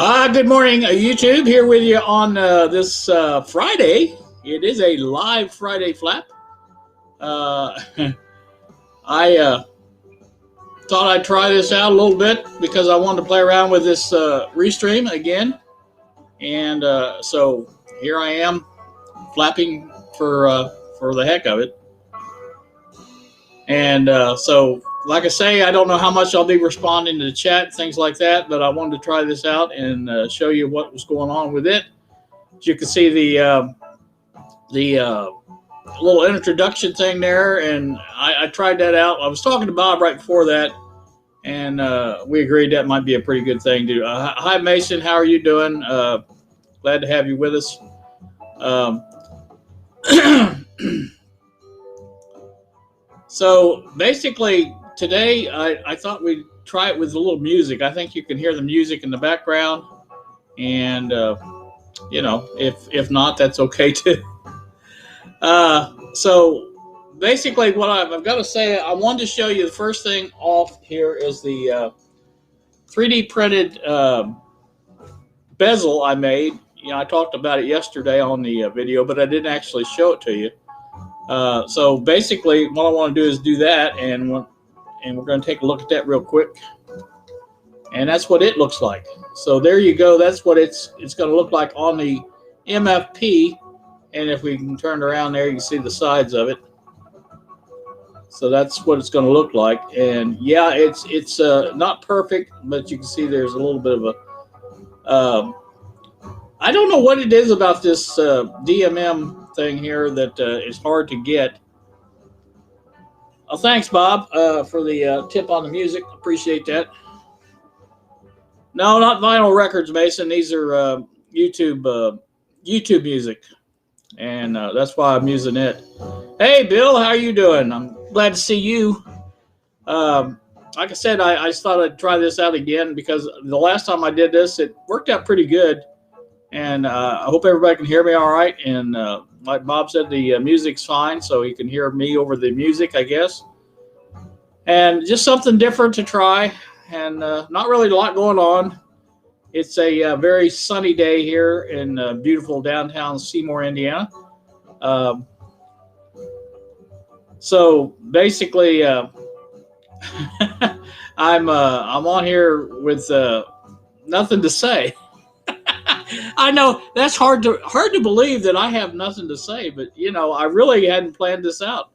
Good morning, YouTube. Here with you on this Friday. It is a live Friday flap. Uh, I thought I'd try this out a little bit because I wanted to play around with this restream again. And so here I am flapping for the heck of it. And so, like I say, I don't know how much I'll be responding to the chat, things like that, but I wanted to try this out and show you what was going on with it. As you can see the little introduction thing there, and I tried that out. I was talking to Bob right before that, and we agreed that might be a pretty good thing to do. Hi, Mason. How are you doing? Glad to have you with us. So basically, today I thought we'd try it with a little music. I think you can hear the music in the background, and if not, that's okay too. So basically, what I've got to say, I wanted to show you the first thing off here is the 3D printed bezel I made. I talked about it yesterday on the video, but I didn't actually show it to you. So basically, what I want to do is do that, and we're going to take a look at that real quick. And that's what it looks like. So there you go. That's what it's going to look like on the MFP. And if we can turn it around there, you can see the sides of it. So that's what it's going to look like. And yeah, it's not perfect, but you can see there's a little bit of a. I don't know what it is about this DMM thing here that is hard to get. Thanks, Bob, for the tip on the music. Appreciate that. No, not vinyl records, Mason. These are YouTube music, and that's why I'm using it. Hey, Bill, how are you doing? I'm glad to see you. Like I said, I just thought I'd try this out again because the last time I did this, it worked out pretty good. And I hope everybody can hear me all right. And like Bob said, the music's fine, so you can hear me over the music, I guess. And just something different to try. And not really a lot going on. It's a very sunny day here in beautiful downtown Seymour, Indiana. So basically, I'm on here with nothing to say. I know that's hard to believe that I have nothing to say, but I really hadn't planned this out.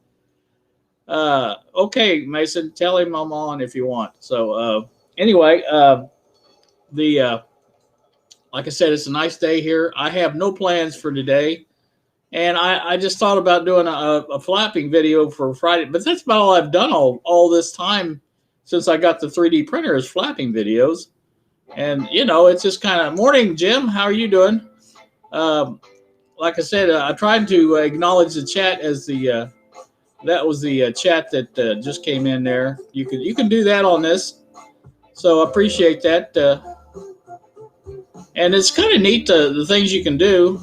Okay, Mason, tell him I'm on if you want. So anyway, like I said, it's a nice day here. I have no plans for today, and I just thought about doing a flapping video for Friday, but that's about all I've done all this time since I got the 3D printer is flapping videos. And, it's just kind of morning, Jim. How are you doing? Like I said, I tried to acknowledge the chat as that was the chat that just came in there. You can do that on this. So I appreciate that. And it's kind of neat, the things you can do.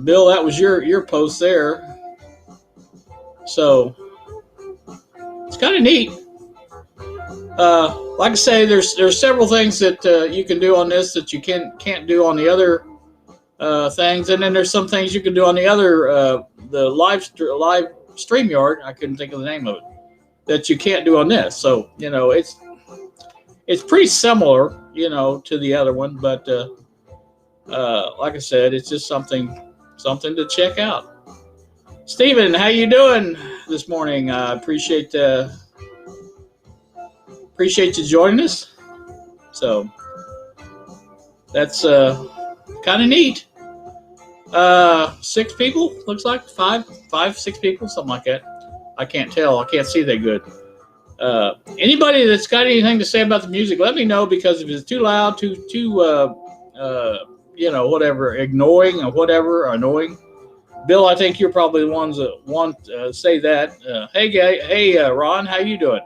Bill, that was your post there. So it's kind of neat. Like I say, there's several things that you can do on this that you can't do on the other things, and then there's some things you can do on the other the live StreamYard. I couldn't think of the name of it that you can't do on this. So it's pretty similar, to the other one, but like I said, it's just something to check out. Steven, how you doing this morning? I appreciate you joining us. So that's kind of neat. 6 people, looks like 6 people, something like that. I can't tell. I can't see that good. Anybody that's got anything to say about the music, let me know, because if it's too loud, too whatever, ignoring or whatever, annoying. Bill, I think you're probably the ones that want to say that. Hey, Ron, how you doing?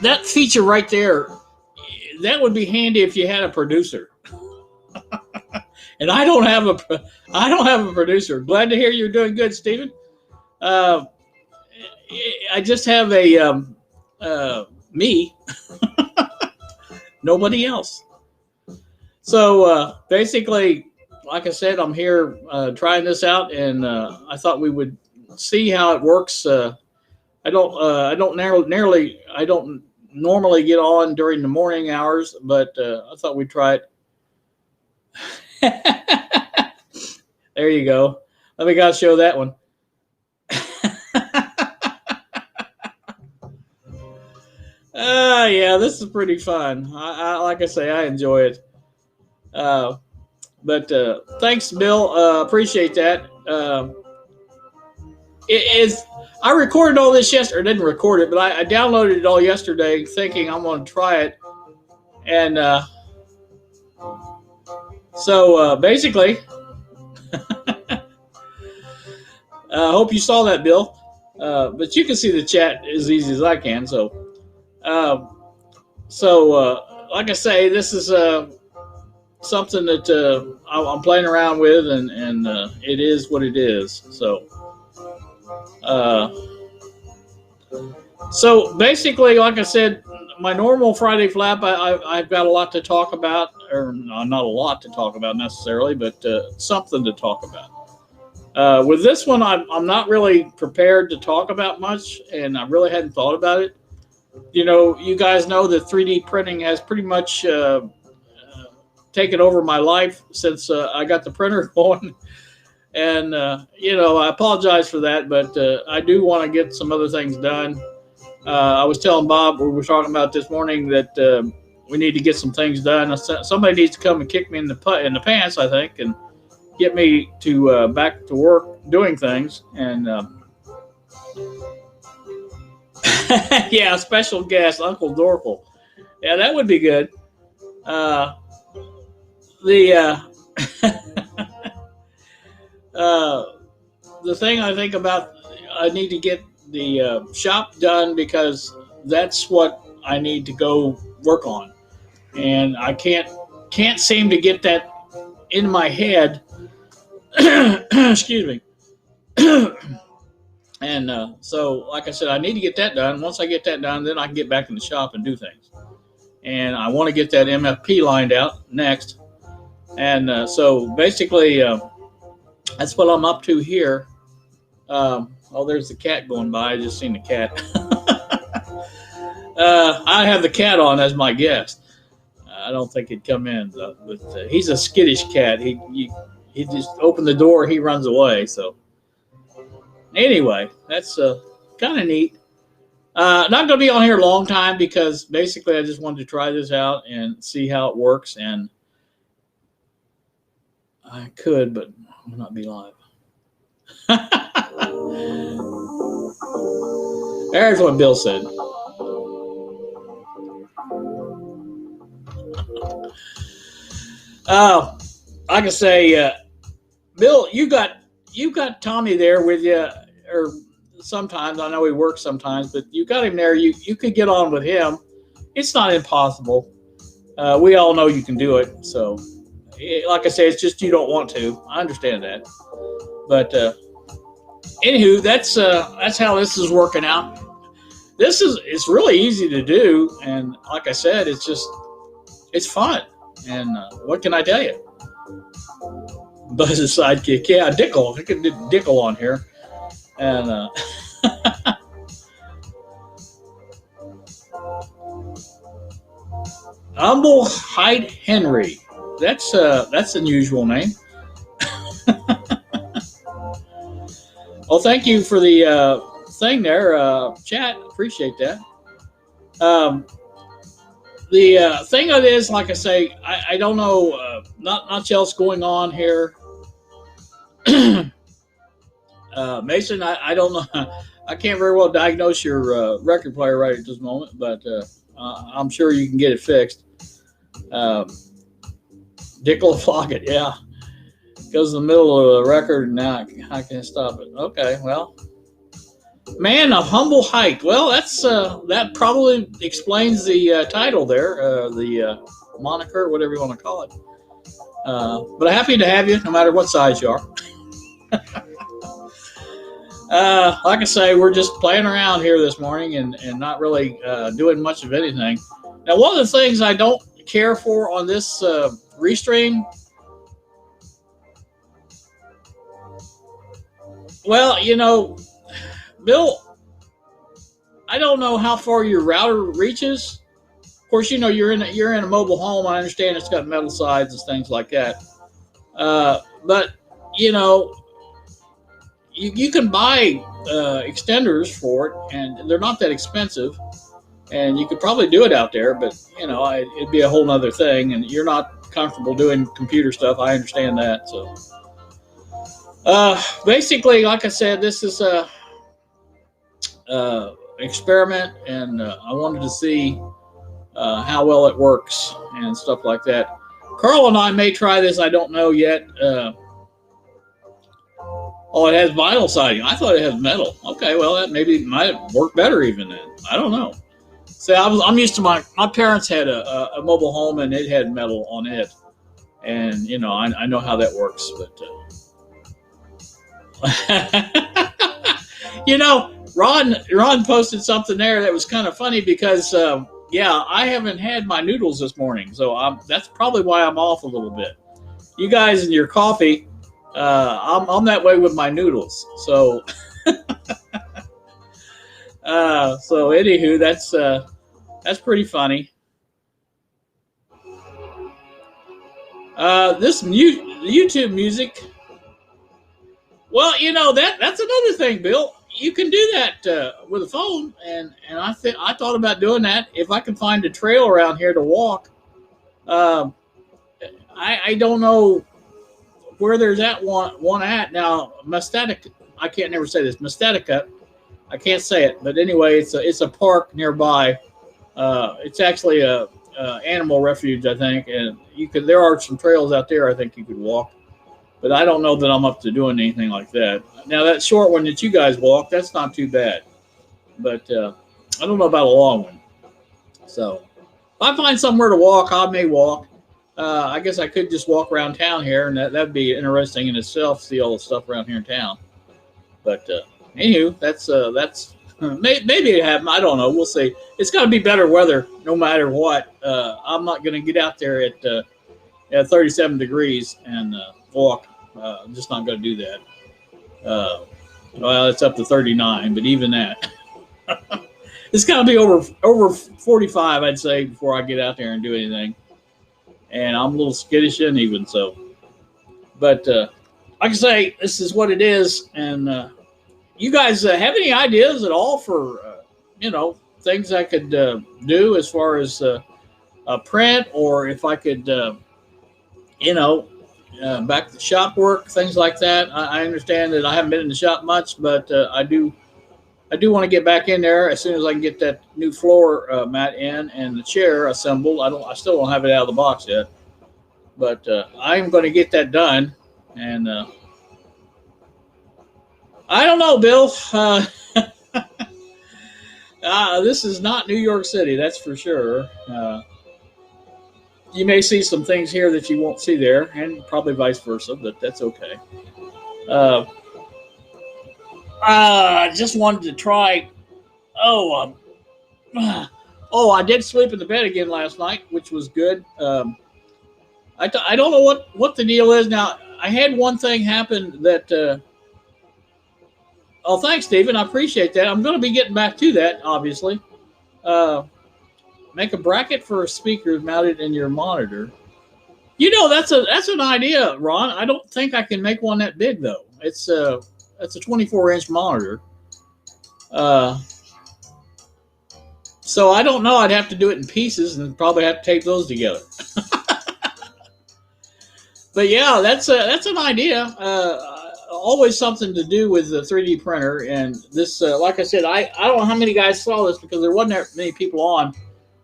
That feature right there, that would be handy if you had a producer. And I don't have a producer. Glad to hear you're doing good, Stephen. Uh, I just have a me, nobody else. So basically, like I said, I'm here trying this out, and I thought we would see how it works. I don't normally get on during the morning hours, but I thought we'd try it. There you go. Let me go show that one. Yeah, this is pretty fun. Like I say, I enjoy it. But thanks, Bill. Appreciate that. It is. I recorded all this yesterday, or didn't record it, but I downloaded it all yesterday, thinking I'm going to try it. And so basically, I hope you saw that, Bill. But you can see the chat as easy as I can. So, like I say, this is something that I'm playing around with, and it is what it is. So basically, like I said, my normal Friday flap, I've got a lot to talk about, or not a lot to talk about necessarily, but something to talk about. With this one, I'm not really prepared to talk about much, and I really hadn't thought about it. You know, you guys know that 3D printing has pretty much taken over my life since I got the printer going. And, I apologize for that, but I do want to get some other things done. I was telling Bob, we were talking about this morning, that we need to get some things done. Somebody needs to come and kick me in the pants, I think, and get me to back to work doing things. And yeah, special guest, Uncle Dorkel. Yeah, that would be good. The thing I think about, I need to get the shop done, because that's what I need to go work on, and I can't seem to get that in my head. Excuse me. And so, like I said, I need to get that done. Once I get that done, then I can get back in the shop and do things. And I want to get that MFP lined out next. And so basically, that's what I'm up to here. Oh, there's the cat going by. I just seen the cat. I have the cat on as my guest. I don't think he'd come in, though, but he's a skittish cat. He just opened the door, he runs away. So anyway, that's kind of neat. Not going to be on here a long time, because basically I just wanted to try this out and see how it works. And I could, but I will not be live. There's what Bill said. Like I say, Bill, you got Tommy there with you, or sometimes. I know he works sometimes, but you got him there. You could get on with him. It's not impossible. We all know you can do it. So, like I say, it's just you don't want to. I understand that. But anywho, that's how this is working out. It's really easy to do, and like I said, it's fun. And what can I tell you? Buzz's sidekick, yeah, Dickel. I could do Dickel on here, and Humble Height Henry. That's an unusual name. Well, thank you for the thing there, chat. Appreciate that. The thing of it is, like I say, I don't know, not much else going on here. Mason, I don't know. I can't very well diagnose your record player right at this moment, but I'm sure you can get it fixed. Dickel Flockett, yeah. Goes in the middle of the record, and now I can't stop it. Okay, well. Man of Humble Height. Well, that probably explains the title there, the moniker, whatever you want to call it. But I'm happy to have you, no matter what size you are. Like I say, we're just playing around here this morning and not really doing much of anything. Now, one of the things I don't care for on this Restream, well, you know, Bill, I don't know how far your router reaches. Of course, you know you're in a mobile home. I understand it's got metal sides and things like that. But you know, you can buy extenders for it, and they're not that expensive. And you could probably do it out there, but you know, it'd be a whole other thing. And you're not comfortable doing computer stuff. I understand that. So, basically, like I said, this is a experiment, and I wanted to see how well it works and stuff like that. Carl and I may try this. I don't know yet. Oh, it has vinyl siding. I thought it has metal. Okay, well, that maybe might work better even then. I don't know. See, I'm used to my parents had a mobile home, and it had metal on it, and you know I know how that works. But you know, Ron posted something there that was kind of funny because yeah, I haven't had my noodles this morning, so that's probably why I'm off a little bit. You guys and your coffee. I'm that way with my noodles. So, so anywho, that's pretty funny. This YouTube music. Well, you know that's another thing, Bill. You can do that with a phone, and I thought about doing that if I can find a trail around here to walk. I don't know where there's that one at now. Mastatica, I can't never say this. Mastatica, I can't say it, but anyway, it's a park nearby. It's actually a animal refuge, I think, and there are some trails out there I think you could walk, but I don't know that I'm up to doing anything like that. Now that short one that you guys walk, that's not too bad, but I don't know about a long one. So if I find somewhere to walk, I may walk. I guess I could just walk around town here, and that'd be interesting in itself. See all the stuff around here in town. But anywho, that's maybe it happened. I don't know. We'll see. It's got to be better weather, no matter what. I'm not going to get out there at 37 degrees and walk. I'm just not going to do that. Well, it's up to 39, but even that, it's got to be over 45, I'd say, before I get out there and do anything. And I'm a little skittish even so. But like I say, this is what it is. And you guys have any ideas at all for, you know, things I could do as far as print, or if I could, you know, back to shop work, things like that. I understand that I haven't been in the shop much, but I do want to get back in there as soon as I can get that new floor mat in and the chair assembled. I still don't have it out of the box yet, but I'm going to get that done. And I don't know, Bill. This is not New York City, that's for sure. You may see some things here that you won't see there, and probably vice versa, but that's okay. I just wanted to try. I did sleep in the bed again last night, which was good. I don't know what the deal is now. I had one thing happen that. Oh, thanks, Stephen. I appreciate that. I'm going to be getting back to that, obviously. Make a bracket for a speaker mounted in your monitor. You know, that's an idea, Ron. I don't think I can make one that big though. It's a 24-inch monitor. So I don't know. I'd have to do it in pieces and probably have to tape those together. But yeah, that's an idea. Always something to do with the 3D printer. And this, like I said, I don't know how many guys saw this because there wasn't that many people on.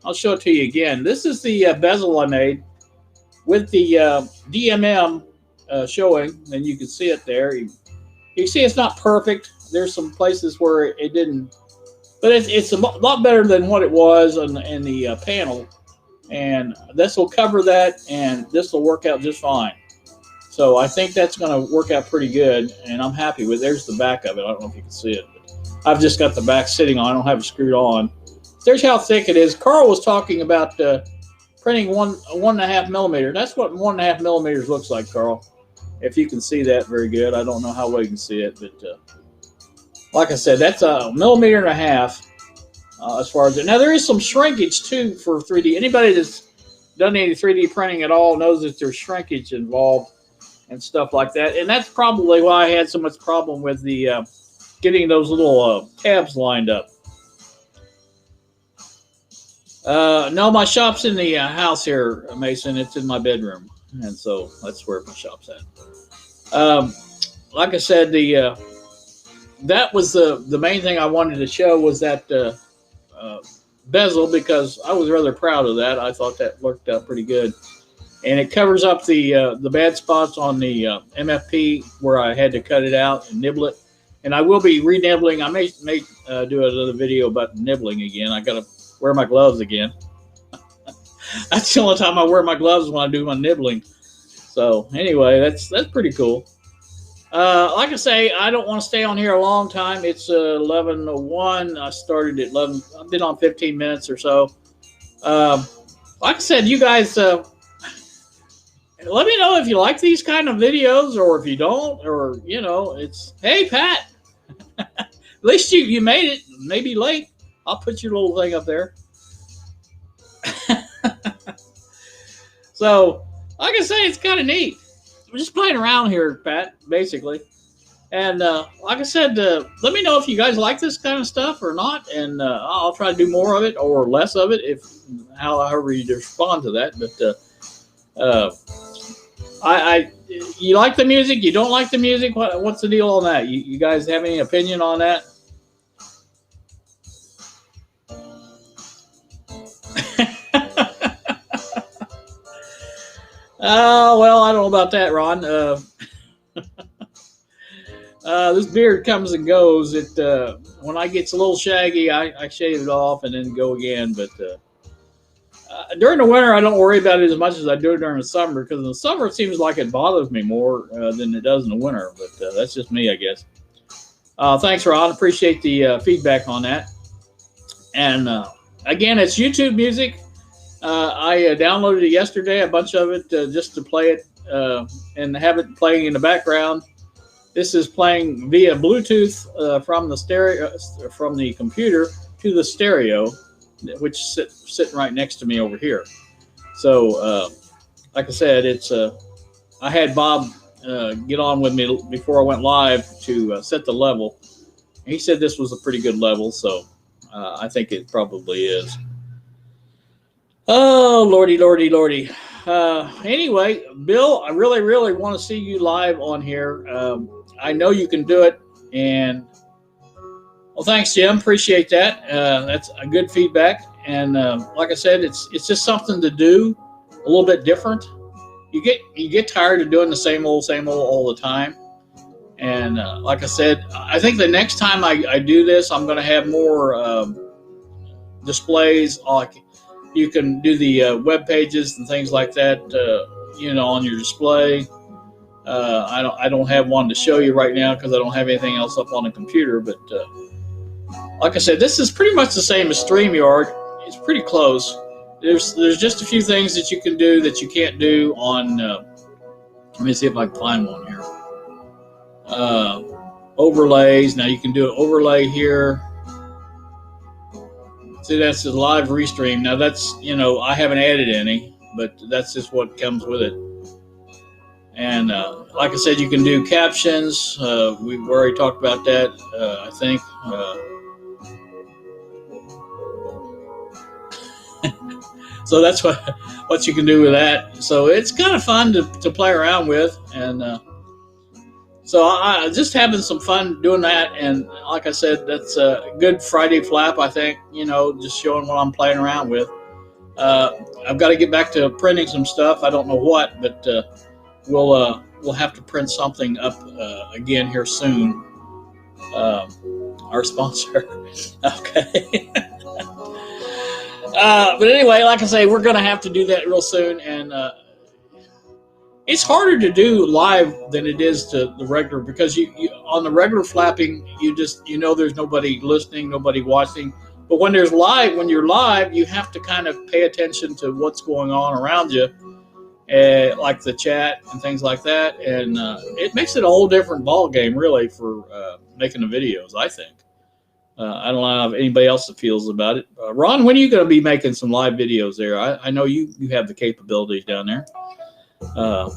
I'll show it to you again. This is the bezel I made with the DMM showing, and you can see it there. You can see it's not perfect. There's some places where it didn't, but it's a lot better than what it was in the panel. And this will cover that, and this will work out just fine. So I think that's going to work out pretty good, and I'm happy with it. There's the back of it. I don't know if you can see it, but I've just got the back sitting on. I don't have it screwed on. There's how thick it is. Carl was talking about printing 1.5 millimeter. That's what 1.5 millimeters looks like, Carl. If you can see that very good. I don't know how well you can see it, but like I said, that's 1.5 millimeters as far as it. Now, there is some shrinkage, too, for 3D. Anybody that's done any 3D printing at all knows that there's shrinkage involved and stuff like that. And that's probably why I had so much problem with the getting those little tabs lined up. No, my shop's in the house here, Mason. It's in my bedroom, and so that's where my shop's at. Like I said, that was the main thing I wanted to show was that bezel, because I was rather proud of that. I thought that worked out pretty good, and it covers up the bad spots on the MFP where I had to cut it out and nibble it. And I will be re-nibbling. I may do another video about nibbling again. I got to wear my gloves again. That's the only time I wear my gloves, when I do my nibbling. So anyway, that's pretty cool. Like I say, I don't want to stay on here a long time. It's 11:01. I started at 11. I've been on 15 minutes or so. Like I said, you guys, let me know if you like these kind of videos, or if you don't, or, you know, it's, hey, Pat, at least you made it, maybe late. I'll put your little thing up there. So, like I say, it's kind of neat. We're just playing around here, Pat, basically. And like I said, let me know if you guys like this kind of stuff or not, and I'll try to do more of it or less of it, if however you respond to that. But you like the music? You don't like the music? What's the deal on that? You guys have any opinion on that? Well, I don't know about that, Ron. This beard comes and goes. When I gets a little shaggy, I shave it off and then go again. But during the winter, I don't worry about it as much as I do during the summer, because in the summer it seems like it bothers me more than it does in the winter. But that's just me, I guess. Thanks, Ron. Appreciate the feedback on that. And again, it's YouTube music. I downloaded it yesterday, a bunch of it, just to play it and have it playing in the background. This is playing via Bluetooth from the stereo, from the computer to the stereo, which is sitting right next to me over here. So, like I said, it's I had Bob get on with me before I went live to set the level. He said this was a pretty good level, so I think it probably is. Oh, Lordy, Lordy, Lordy. Anyway, Bill, I really, really want to see you live on here. I know you can do it. And, well, thanks, Jim. Appreciate that. That's a good feedback. And like I said, it's just something to do a little bit different. You get tired of doing the same old all the time. And like I said, I think the next time I do this, I'm going to have more displays. You can do the web pages and things like that, on your display. I don't have one to show you right now because I don't have anything else up on the computer. But like I said, this is pretty much the same as StreamYard. It's pretty close. There's just a few things that you can do that you can't do on. Let me see if I can find one here. Overlays. Now you can do an overlay here. See, that's the live restream. Now that's, I haven't added any, but that's just what comes with it. And like I said, you can do captions. We already talked about that, I think. So that's what you can do with that. So it's kind of fun to play around with. And so I just having some fun doing that. And like I said, that's a good Friday flap, I think, just showing what I'm playing around with. I've got to get back to printing some stuff. I don't know what, but we'll have to print something up again here soon. Our sponsor. Okay. But anyway, like I say, we're going to have to do that real soon. And it's harder to do live than it is to the regular, because you on the regular flapping, you know there's nobody listening, nobody watching. But when you're live, you have to kind of pay attention to what's going on around you, like the chat and things like that, and it makes it a whole different ball game, really, for making the videos, I think. I don't know if anybody else feels about it. Ron, when are you going to be making some live videos there? I know you have the capabilities down there. I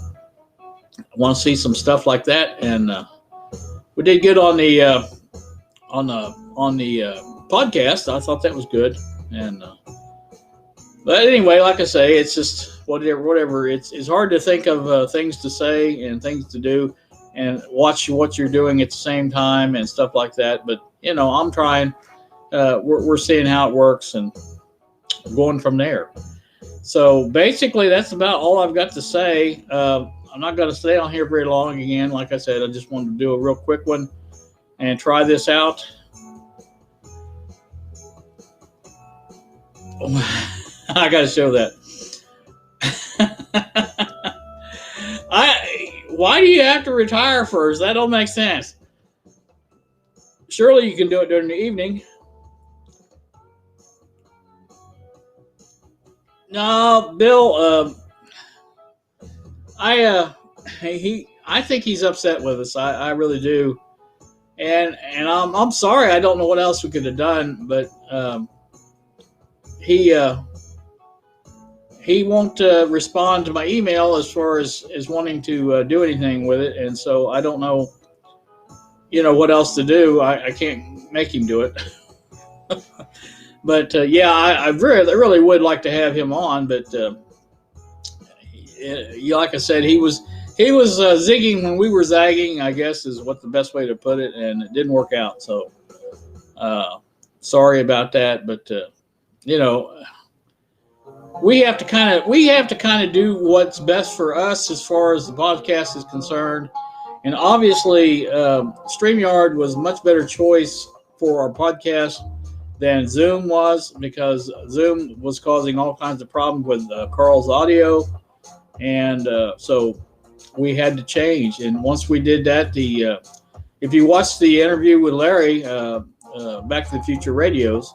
want to see some stuff like that, and we did good on the podcast. I thought that was good, and but anyway, like I say, it's just whatever. It's hard to think of things to say and things to do, and watch what you're doing at the same time and stuff like that. But I'm trying. We're seeing how it works and going from there. So basically, that's about all I've got to say. I'm not going to stay on here very long again. Like I said, I just wanted to do a real quick one and try this out. I got to show that. Why do you have to retire first? That don't make sense. Surely you can do it during the evening. No, Bill. I think he's upset with us. I really do, and I'm sorry. I don't know what else we could have done, but he won't respond to my email as far as wanting to do anything with it, and so I don't know, what else to do. I can't make him do it. But yeah, I really would like to have him on, but like I said, he was zigging when we were zagging, I guess is what the best way to put it, and it didn't work out. So sorry about that, but we have to kind of do what's best for us as far as the podcast is concerned. And obviously, StreamYard was a much better choice for our podcast than Zoom was, because Zoom was causing all kinds of problems with Carl's audio, and so we had to change. And once we did that, if you watched the interview with Larry, Back to the Future Radios,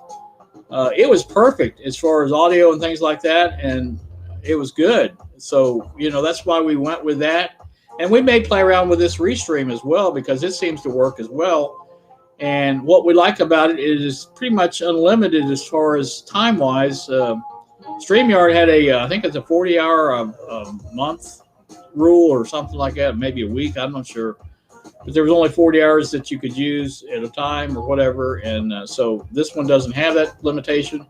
it was perfect as far as audio and things like that, and it was good. So that's why we went with that. And we may play around with this Restream as well, because it seems to work as well. And what we like about it is pretty much unlimited as far as time-wise. StreamYard had I think it's a 40-hour a month rule or something like that, maybe a week, I'm not sure. But there was only 40 hours that you could use at a time or whatever, and so this one doesn't have that limitation.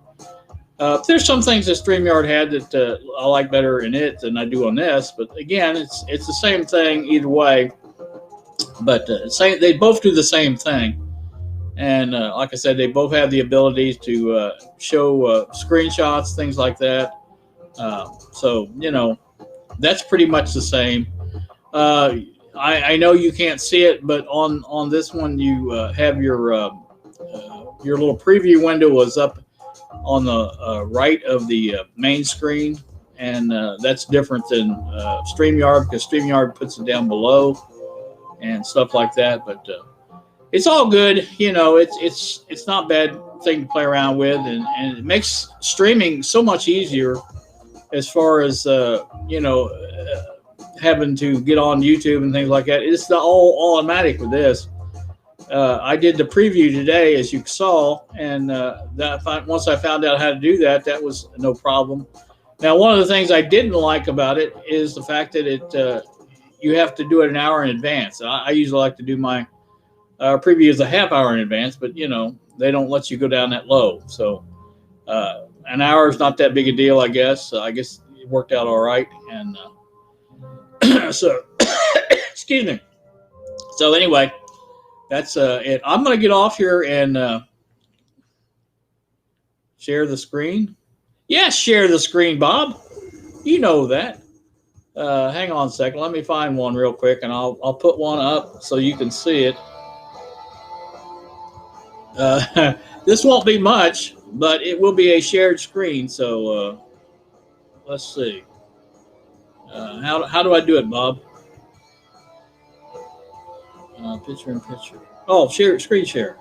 There's some things that StreamYard had that I like better in it than I do on this, but again, it's the same thing either way. But they both do the same thing. And like I said, they both have the abilities to show screenshots, things like that. So, that's pretty much the same. I know you can't see it, but on this one, you have your little preview window is up on the right of the main screen. And that's different than StreamYard, because StreamYard puts it down below and stuff like that. But it's all good, it's not a bad thing to play around with, and it makes streaming so much easier as far as having to get on YouTube and things like that. It's all automatic with this. I did the preview today, as you saw, and once I found out how to do that, that was no problem. Now, one of the things I didn't like about it is the fact that you have to do it an hour in advance. I usually like to do my preview is a half hour in advance, but they don't let you go down that low. So an hour is not that big a deal, I guess. I guess it worked out all right. And so, excuse me. So anyway, that's it. I'm going to get off here and share the screen. Yes, share the screen, Bob. You know that. Hang on a second. Let me find one real quick, and I'll put one up so you can see it. This won't be much, but it will be a shared screen. So let's see. How do I do it, Bob? Picture in picture. Oh, share screen share.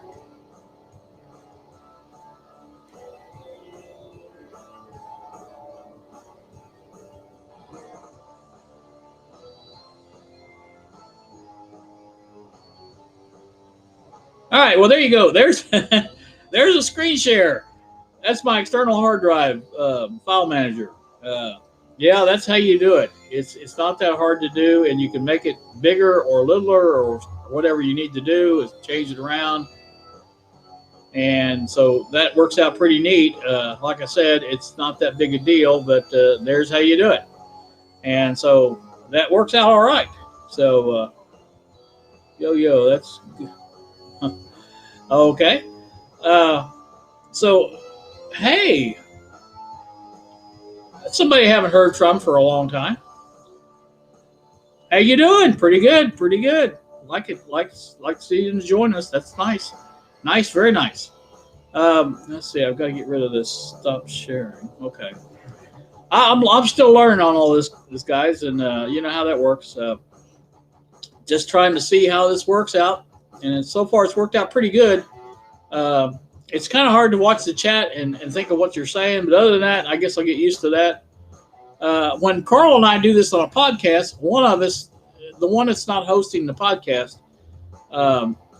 All right. Well, there you go. There's there's a screen share. That's my external hard drive file manager. Yeah, that's how you do it. It's not that hard to do, and you can make it bigger or littler or whatever you need to do is change it around. And so that works out pretty neat. Like I said, it's not that big a deal, but there's how you do it. And so that works out all right. So, yo, that's okay. So, hey, somebody I haven't heard from for a long time. How you doing? Pretty good, pretty good. Like it, like to see you join us. That's nice, nice, very nice. Let's see. I've got to get rid of this. Stop sharing. Okay. I'm still learning on all this guys, and you know how that works. Just trying to see how this works out, and so far it's worked out pretty good. It's kind of hard to watch the chat and think of what you're saying, but other than that, I guess I'll get used to that. When Carl and I do this on a podcast, one of us, the one that's not hosting the podcast,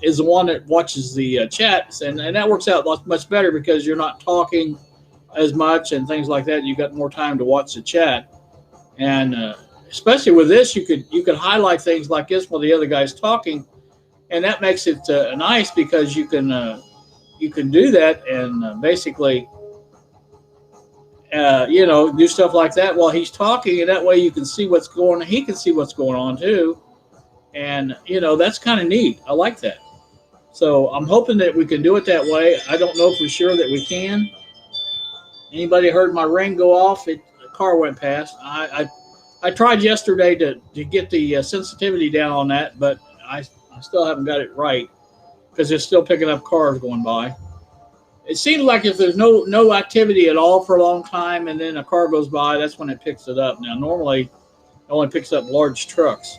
is the one that watches the chats, and that works out much better because you're not talking as much and things like that. You got more time to watch the chat, and especially with this, you could highlight things like this while the other guy's talking, and that makes it nice because you can do that and basically do stuff like that while he's talking, and that way you can see what's going on. He can see what's going on too, and that's kind of neat. I like that. So I'm hoping that we can do it that way. I don't know for sure that we can. Anybody heard my ring go off? The car went past. I tried yesterday to get the sensitivity down on that, but I still haven't got it right because it's still picking up cars going by. It seems like if there's no activity at all for a long time and then a car goes by, that's when it picks it up. Now, normally it only picks up large trucks.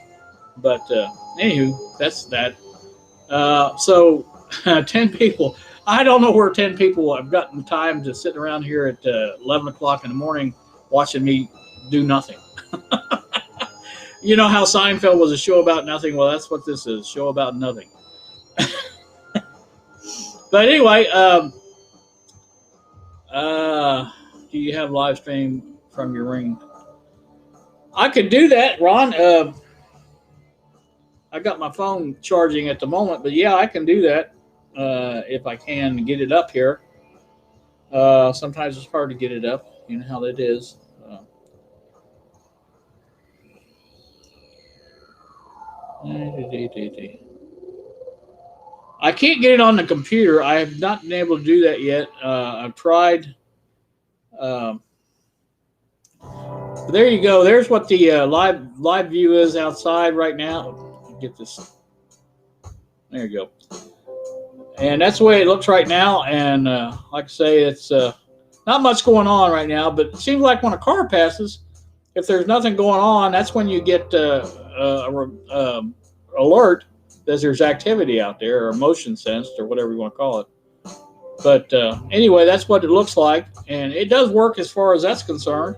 But anywho, that's that. So 10 people. I don't know where 10 people have gotten time to sit around here at 11 o'clock in the morning watching me do nothing. You know how Seinfeld was a show about nothing? Well, that's what this is, a show about nothing. But anyway, do you have live stream from your ring? I could do that, Ron. I got my phone charging at the moment, but yeah, I can do that if I can get it up here. Sometimes it's hard to get it up. You know how that is. I can't get it on the computer. I have not been able to do that yet. I've tried. But there you go. There's what the live view is outside right now. Get this. There you go. And that's the way it looks right now. And like I say, it's not much going on right now. But it seems like when a car passes, if there's nothing going on, that's when you get alert that there's activity out there, or motion sensed, or whatever you want to call it. But anyway, that's what it looks like, and it does work as far as that's concerned.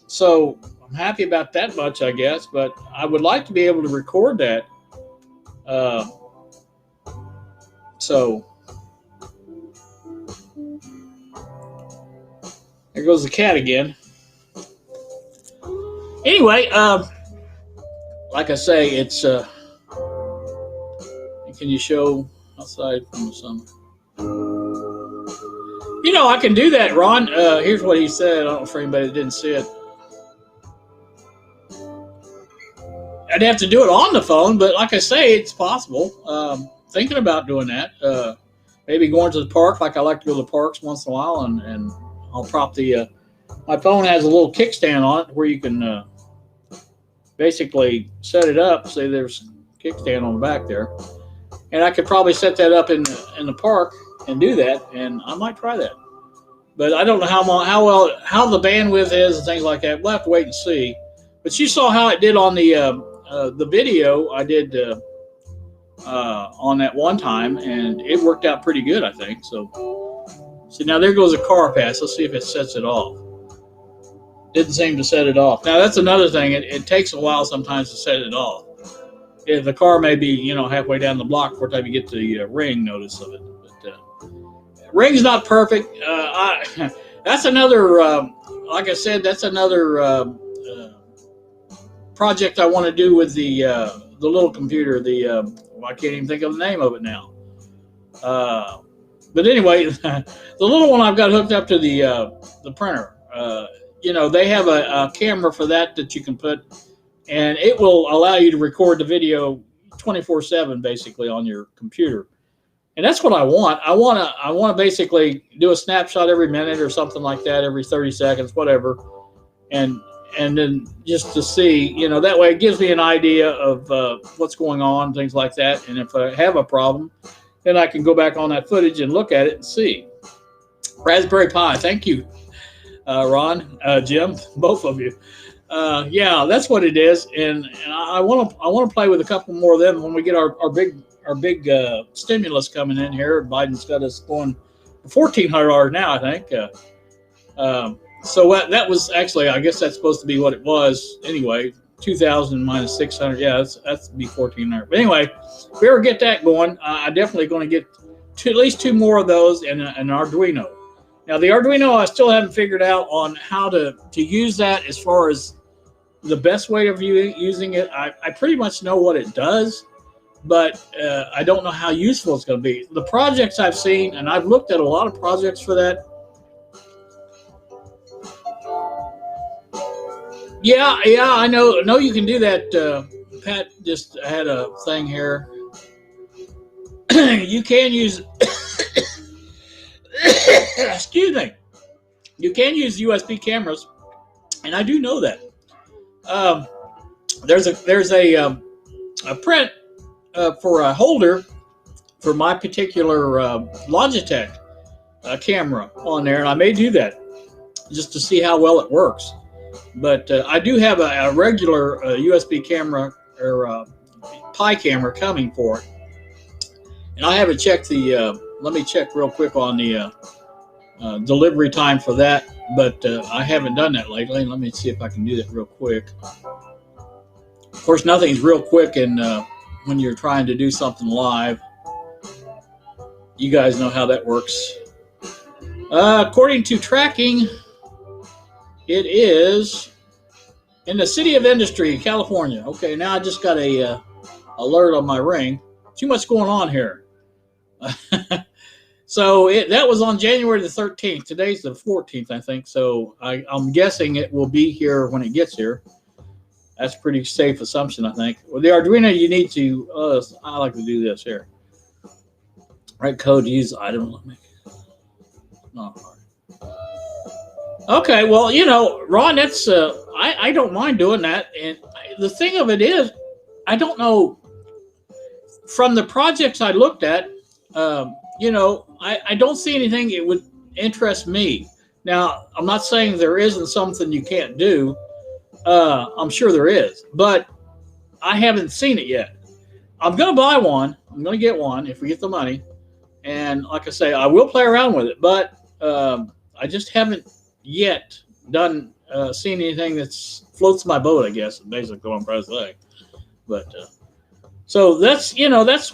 So I'm happy about that much, I guess. But I would like to be able to record that. So there goes the cat again. Anyway, like I say, it's can you show outside from the sun? I can do that, Ron. Here's what he said. I don't know for anybody that didn't see it. I'd have to do it on the phone, but like I say, it's possible. Thinking about doing that. Maybe going to the park, like I like to go to the parks once in a while, and I'll prop the my phone has a little kickstand on it where you can basically set it up. Say there's a kickstand on the back there, and I could probably set that up in the park and do that, and I might try that. But I don't know how the bandwidth is and things like that. We'll have to wait and see. But you saw how it did on the video I did on that one time, and it worked out pretty good, I think. So, see, now there goes a car pass. Let's see if it sets it off. Didn't seem to set it off. Now that's another thing. It takes a while sometimes to set it off. If the car may be, halfway down the block before time you get the ring notice of it. But ring's not perfect. That's another, like I said, that's another project I want to do with the little computer. I can't even think of the name of it now. But anyway, the little one I've got hooked up to the printer. They have a camera for that you can put, and it will allow you to record the video 24/7 basically on your computer. And that's what I want. I want to basically do a snapshot every minute or something like that, every 30 seconds, whatever. And then just to see, that way it gives me an idea of what's going on, things like that. And if I have a problem, then I can go back on that footage and look at it and see. Raspberry Pi, thank you, Ron, Jim, both of you. Yeah, that's what it is. And I want to play with a couple more of them when we get our big stimulus coming in here. Biden's got us going $1,400 now, I think. So that was actually, I guess that's supposed to be what it was anyway. 2,000 minus 600. Yeah, that's be 1,400. But anyway, if we ever get that going, I'm definitely going to get at least 2 more of those and an Arduino. Now the Arduino, I still haven't figured out on how to use that as far as the best way of using it. I pretty much know what it does, but I don't know how useful it's going to be. The projects I've seen, and I've looked at a lot of projects for that. Yeah, I know you can do that. Pat just had a thing here. You can use, excuse me, you can use USB cameras, and I do know that. There's a print for a holder for my particular Logitech camera on there, and I may do that just to see how well it works. But I do have a regular USB camera or Pi camera coming for it, and I haven't checked let me check real quick on the delivery time for that, but I haven't done that lately. Let me see if I can do that real quick. Of course, nothing's real quick when you're trying to do something live. You guys know how that works. According to tracking, it is in the city of Industry, California. Okay, now I just got a alert on my ring. Too much going on here. So that was on January the 13th. Today's the 14th, I think. So I'm guessing it will be here when it gets here. That's a pretty safe assumption, I think. With the Arduino, you need to, I like to do this here. Write code to use item. Not hard. Okay, well, Ron, that's I don't mind doing that. And the thing of it is, I don't know, from the projects I looked at, I don't see anything it would interest me. Now, I'm not saying there isn't something you can't do. I'm sure there is, but I haven't seen it yet. I'm going to buy one. I'm going to get one if we get the money. And like I say, I will play around with it, but I just haven't yet seen anything that's floats my boat, I guess, basically what I'm trying to say. But so that's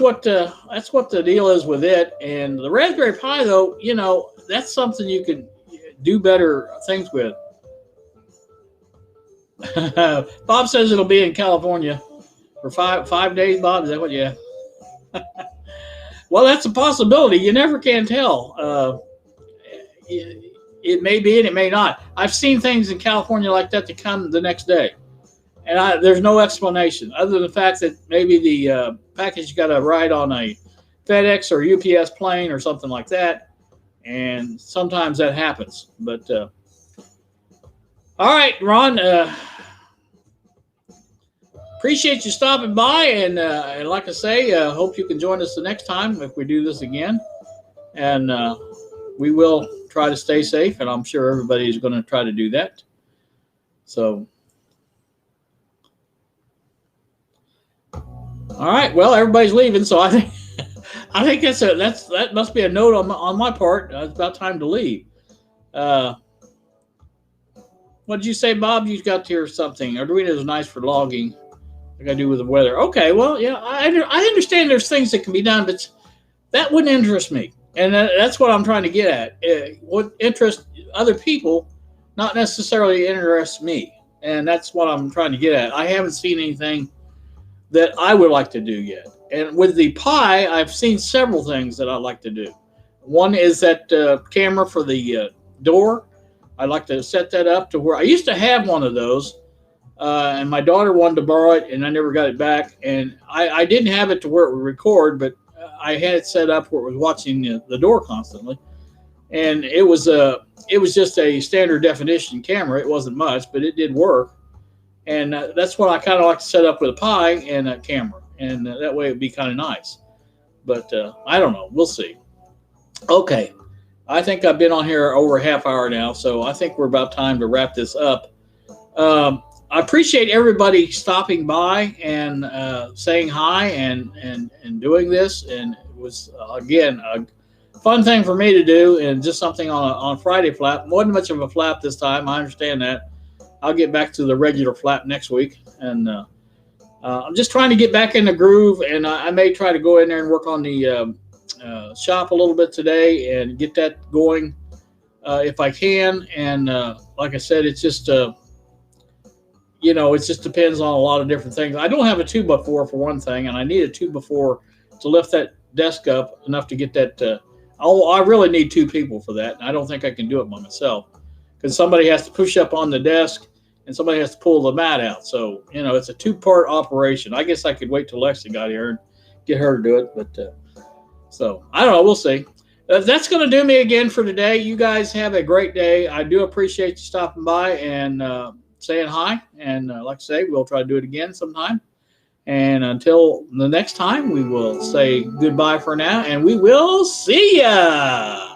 what the deal is with it. And the Raspberry Pi, though, that's something you can do better things with. Bob says it'll be in California for 5 days. Bob, is that what? Yeah. Well, that's a possibility. You never can tell. It may be and it may not. I've seen things in California like that come the next day, and there's no explanation other than the fact that maybe the package got a ride on a FedEx or UPS plane or something like that, and sometimes that happens. But all right, Ron, appreciate you stopping by, and like I say, hope you can join us the next time if we do this again, and we will try to stay safe, and I'm sure everybody's going to try to do that. So, all right. Well, everybody's leaving, so I think that must be a note on my part. It's about time to leave. What did you say, Bob? You got here something. Arduino is nice for logging. I got to do with the weather. Okay, well, yeah, I understand there's things that can be done, but that wouldn't interest me. And that's what I'm trying to get at. What interests other people, not necessarily interests me. And that's what I'm trying to get at. I haven't seen anything that I would like to do yet. And with the Pi, I've seen several things that I'd like to do. One is that camera for the door. I'd like to set that up to where I used to have one of those. And my daughter wanted to borrow it, and I never got it back. And I didn't have it to where it would record, but I had it set up where it was watching the door constantly. And it was just a standard definition camera. It wasn't much, but it did work. And that's what I kind of like to set up with a Pi and a camera. And that way it would be kind of nice. But I don't know. We'll see. Okay. I think I've been on here over a half hour now, so I think we're about time to wrap this up. I appreciate everybody stopping by and saying hi and doing this. And it was, again, a fun thing for me to do, and just something on a Friday flap. Wasn't much of a flap this time. I understand that. I'll get back to the regular flap next week. And I'm just trying to get back in the groove, and I may try to go in there and work on the shop a little bit today and get that going if I can. And like I said, it's just it just depends on a lot of different things. I don't have a 2x4 for one thing, and I need a 2x4 to lift that desk up enough to get that. I really need two people for that, and I don't think I can do it by myself, because somebody has to push up on the desk and somebody has to pull the mat out. So it's a two-part operation. I guess I could wait till Lexi got here and get her to do it, but. So, I don't know. We'll see. That's going to do me again for today. You guys have a great day. I do appreciate you stopping by and saying hi. And like I say, we'll try to do it again sometime. And until the next time, we will say goodbye for now. And we will see ya.